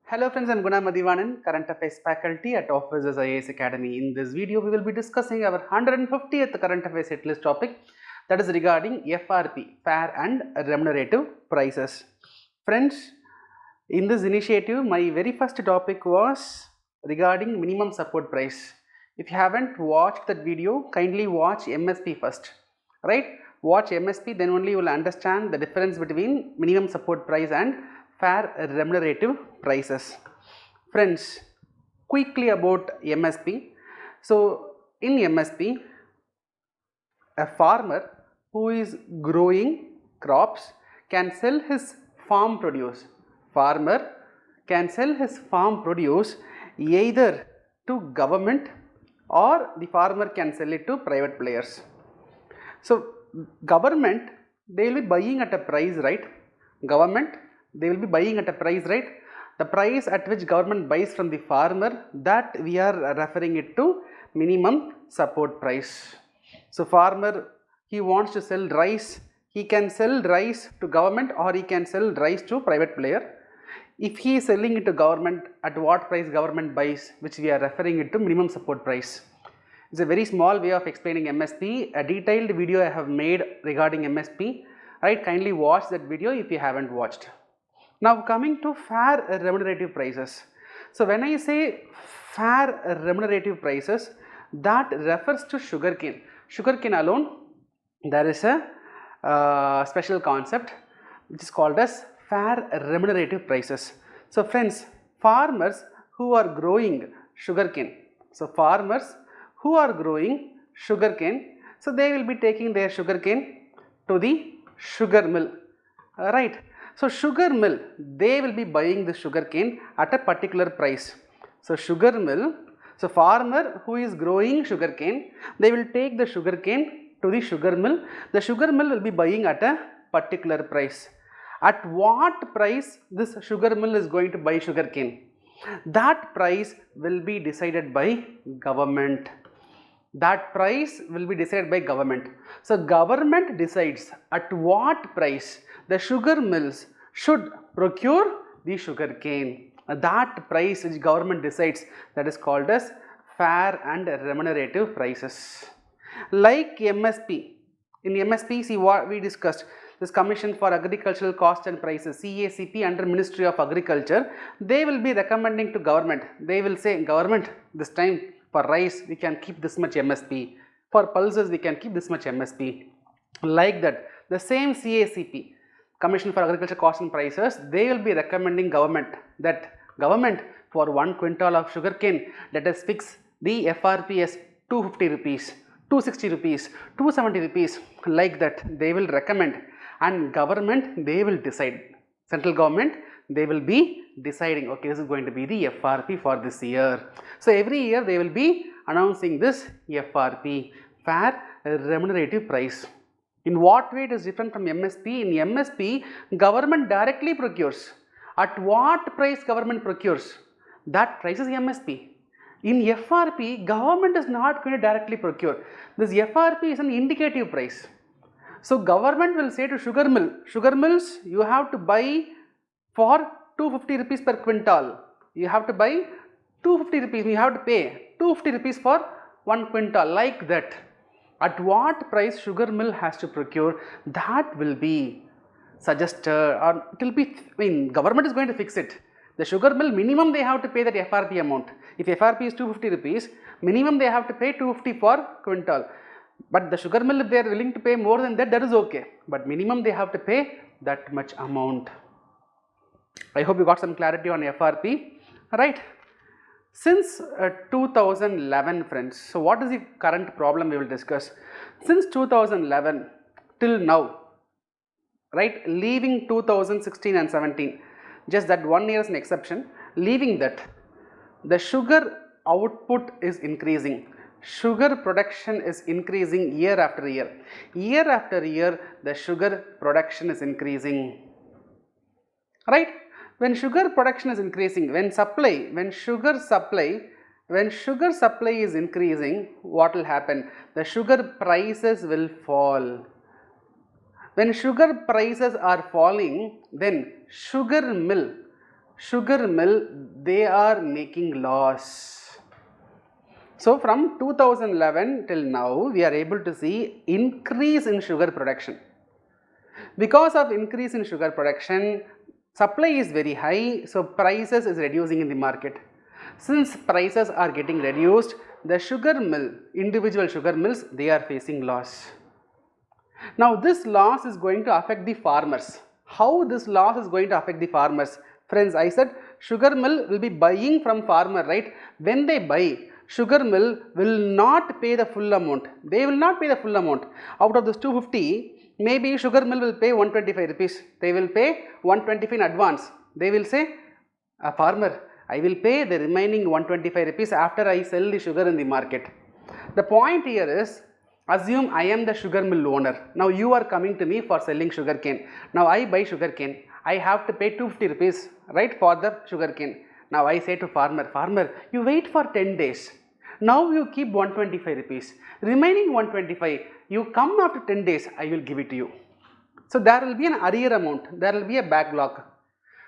Hello friends, I am Guna Mathivanan, Current Affairs faculty at Officers IAS Academy. In this video, we will be discussing our 150th Current Affairs hit list topic, that is regarding FRP, Fair and Remunerative Prices. Friends, in this initiative, my very first topic was regarding minimum support price. If you haven't watched that video, kindly watch MSP first, right? Watch MSP, then only you will understand the difference between minimum support price and fair remunerative prices. Friends, quickly about MSP. So in MSP, a farmer who is growing crops can sell his farm produce. Farmer can sell his farm produce either to government or the farmer can sell it to private players. So government, they will be buying at a price, right? Government, they will be buying at a price, right? The price at which government buys from the farmer, that we are referring it to minimum support price. So farmer, he wants to sell rice, he can sell rice to government or he can sell rice to private player. If he is selling it to government, at what price government buys, which we are referring it to minimum support price. It's a very small way of explaining MSP. A detailed video I have made regarding MSP, right? Kindly watch that video if you haven't watched. Now coming to fair remunerative prices. So when I say fair remunerative prices, that refers to sugarcane. Sugarcane alone, there is a special concept which is called as fair remunerative prices. So friends, farmers who are growing sugarcane, so farmers who are growing sugarcane, so they will be taking their sugarcane to the sugar mill, right? So sugar mill, they will be buying the sugarcane at a particular price. So sugar mill, so farmer who is growing sugarcane, they will take the sugarcane to the sugar mill. The sugar mill will be buying at a particular price. At what price this sugar mill is going to buy sugarcane? That price will be decided by government. That price will be decided by government. So government decides at what price the sugar mills should procure the sugar cane. That price which government decides, that is called as fair and remunerative prices. Like MSP, in MSP, see what we discussed, this Commission for Agricultural Cost and Prices, CACP, under Ministry of Agriculture, they will be recommending to government. They will say, government, this time for rice we can keep this much MSP, for pulses we can keep this much MSP. Like that, the same CACP, Commission for Agriculture Cost and Prices, they will be recommending government that government, for 1 quintal of sugarcane, let us fix the FRP as 250 rupees, 260 rupees, 270 rupees, like that they will recommend, and government, they will decide. Central government, they will be deciding, okay, this is going to be the FRP for this year. So every year they will be announcing this FRP, fair remunerative price. In what way it is different from MSP? In MSP, government directly procures. At what price government procures? That price is MSP. In FRP, government is not going to directly procure. This FRP is an indicative price. So government will say to sugar mills, you have to buy for 250 rupees per quintal. You have to buy 250 rupees, you have to pay 250 rupees for 1 quintal, like that. At what price sugar mill has to procure, that will be suggested, or it will be, government is going to fix it. The sugar mill, minimum they have to pay that FRP amount. If FRP is 250 rupees, minimum they have to pay 250 for quintal. But the sugar mill, if they are willing to pay more than that, that is okay. But minimum they have to pay that much amount. I hope you got some clarity on FRP, right? Since 2011, friends, so what is the current problem we will discuss? Since 2011 till now, right, leaving 2016 and 17, just that 1 year is an exception, leaving that, the sugar output is increasing. Sugar production is increasing year after year. Year after year, the sugar production is increasing, right? When sugar production is increasing, when sugar supply is increasing, what will happen? The sugar prices will fall. When sugar prices are falling, then sugar mill sugar mill, they are making loss. So from 2011 till now, we are able to see increase in sugar production. Because of increase in sugar production, supply is very high, so prices is reducing in the market. Since prices are getting reduced, the sugar mill, individual sugar mills, they are facing loss. Now this loss is going to affect the farmers. How this loss is going to affect the farmers? Friends, I said sugar mill will be buying from farmer, right? When they buy, sugar mill will not pay the full amount. They will not pay the full amount. Out of this 250, maybe sugar mill will pay 125 rupees. They will pay 125 in advance. They will say, a farmer, I will pay the remaining 125 rupees after I sell the sugar in the market. The point here is, assume I am the sugar mill owner. Now you are coming to me for selling sugar cane. Now I buy sugar cane. I have to pay 250 rupees, right, for the sugar cane. Now I say to farmer, farmer, you wait for 10 days. Now you keep 125 rupees. Remaining 125, you come after 10 days, I will give it to you. So there will be an arrear amount. There will be a backlog.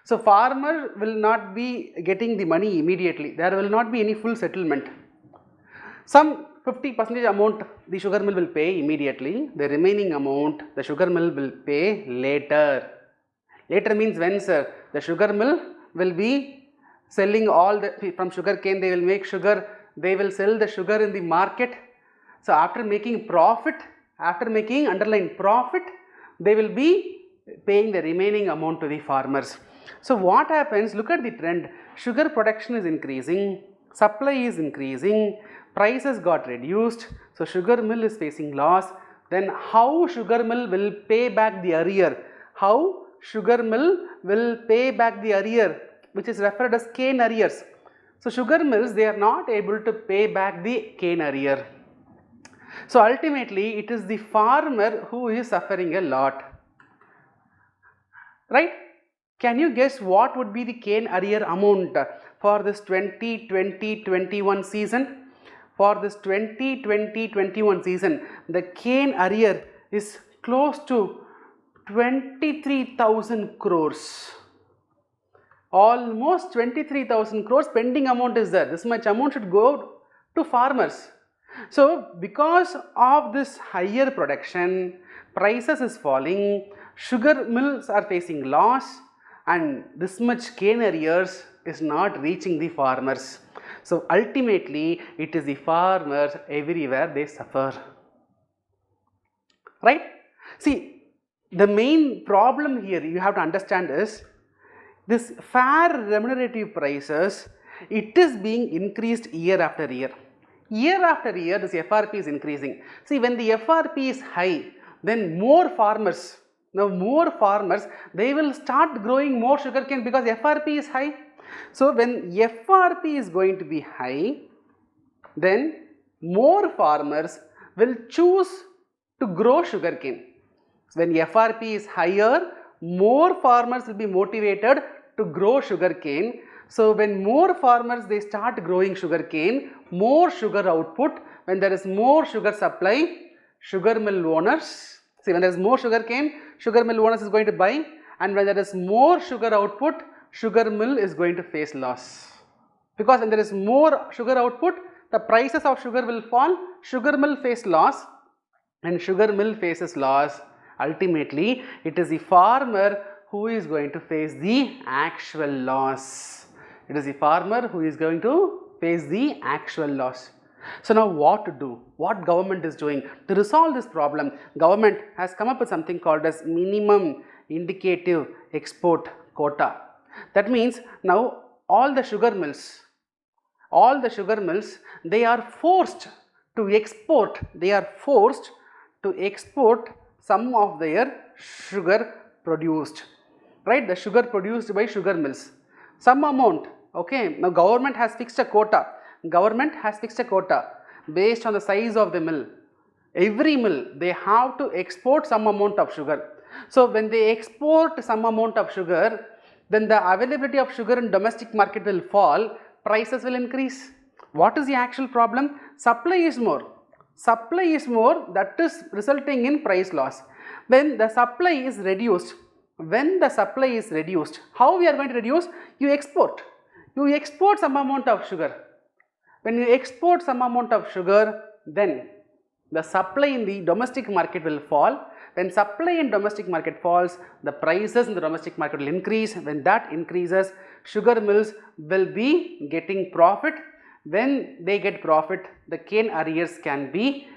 So farmer will not be getting the money immediately. There will not be any full settlement. Some 50% amount the sugar mill will pay immediately. The remaining amount the sugar mill will pay later. Later means when, sir? The sugar mill will be selling all the, from sugar cane they will make sugar, they will sell the sugar in the market. So after making profit, after making underlying profit, they will be paying the remaining amount to the farmers. So what happens? Look at the trend. Sugar production is increasing, supply is increasing, prices got reduced, so sugar mill is facing loss. Then how sugar mill will pay back the arrear? How sugar mill will pay back the arrear, which is referred as cane arrears. So sugar mills, they are not able to pay back the cane arrear. So ultimately it is the farmer who is suffering a lot, right? Can you guess what would be the cane arrear amount for this 2020-21 season? For this 2020-21 season, the cane arrear is close to 23,000 crores. Almost 23,000 crores pending amount is there. This much amount should go to farmers. So because of this higher production, prices is falling, sugar mills are facing loss, and this much cane arrears is not reaching the farmers. So ultimately it is the farmers everywhere they suffer, right? See, the main problem here you have to understand is this fair remunerative prices, it is being increased year after year. Year after year this FRP is increasing. See, when the FRP is high, then more farmers, they will start growing more sugarcane because FRP is high. So when FRP is going to be high, then more farmers will choose to grow sugarcane. So when FRP is higher, more farmers will be motivated to grow sugarcane. So when more farmers they start growing sugarcane, more sugar output. When there is more sugar supply, sugar mill owners, see, when there is more sugarcane, sugar mill owners is going to buy, and when there is more sugar output, sugar mill is going to face loss. Because when there is more sugar output, the prices of sugar will fall, sugar mill face loss, and sugar mill faces loss. Ultimately, it is the farmer who is going to face the actual loss. It is the farmer who is going to face the actual loss. So now what to do? What government is doing to resolve this problem? Government has come up with something called as minimum indicative export quota. That means now all the sugar mills, they are forced to export, some of their sugar produced, right? The sugar produced by sugar mills, some amount, okay. Now government has fixed a quota, based on the size of the mill. Every mill, they have to export some amount of sugar. So when they export some amount of sugar, then the availability of sugar in domestic market will fall, prices will increase. What is the actual problem? Supply is more, that is resulting in price loss. When the supply is reduced, when the supply is reduced, how we are going to reduce? You export some amount of sugar. When you export some amount of sugar, then the supply in the domestic market will fall. When supply in domestic market falls, the prices in the domestic market will increase. When that increases, sugar mills will be getting profit. When they get profit, the cane arrears can be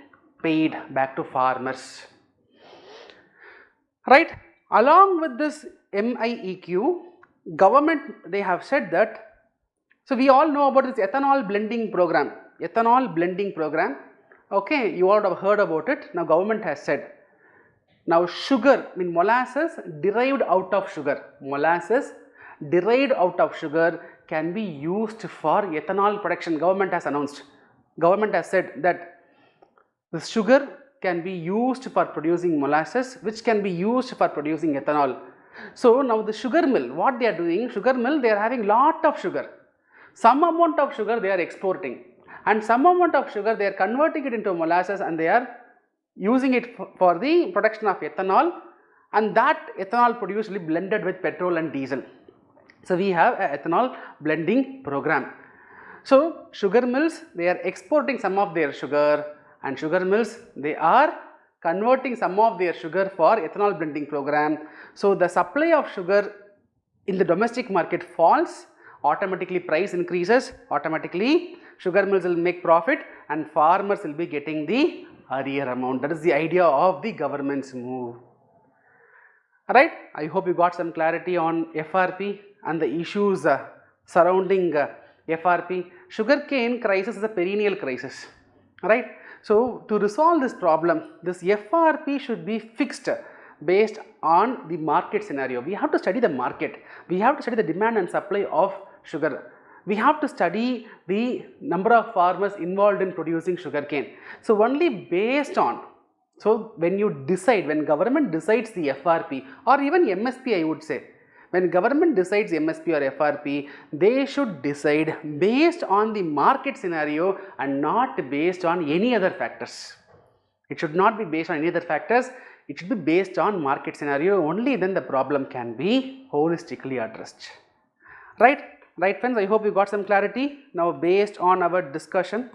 paid back to farmers. Right? Along with this MIEQ, government, they have said that, so we all know about this ethanol blending program. Okay, you all have heard about it. Now government has said, now sugar, molasses derived out of sugar, can be used for ethanol production. Government has announced, government has said that the sugar can be used for producing molasses, which can be used for producing ethanol. So now the sugar mill, what they are doing, they are having lot of sugar. Some amount of sugar they are exporting, and some amount of sugar they are converting it into molasses, and they are using it for the production of ethanol, and that ethanol produced will be blended with petrol and diesel. So we have an ethanol blending program. So sugar mills, they are exporting some of their sugar, and sugar mills, they are converting some of their sugar for ethanol blending program. So the supply of sugar in the domestic market falls, automatically price increases, automatically sugar mills will make profit, and farmers will be getting the arrear amount. That is the idea of the government's move. Alright, I hope you got some clarity on FRP and the issues surrounding FRP. Sugarcane crisis is a perennial crisis. Alright, so to resolve this problem, this FRP should be fixed based on the market scenario. We have to study the market, we have to study the demand and supply of sugar, we have to study the number of farmers involved in producing sugarcane. So only based on, so when you decide, when government decides the FRP or even MSP, I would say, when government decides MSP or FRP, they should decide based on the market scenario and not based on any other factors. It should not be based on any other factors, it should be based on market scenario. Only then the problem can be holistically addressed. Right friends, I hope you got some clarity. Now based on our discussion,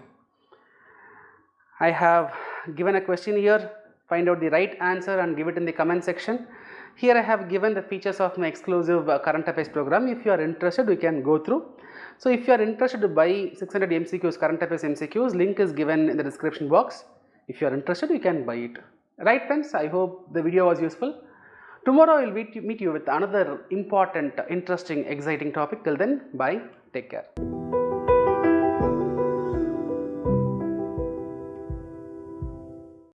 I have given a question here. Find out the right answer and give it in the comment section. Here I have given the features of my exclusive current affairs program. If you are interested, we can go through. So if you are interested to buy 600 MCQs, current affairs MCQs, link is given in the description box. If you are interested, you can buy it. Right friends, I hope the video was useful. Tomorrow I will meet you with another important, interesting, exciting topic. Till then, bye, take care.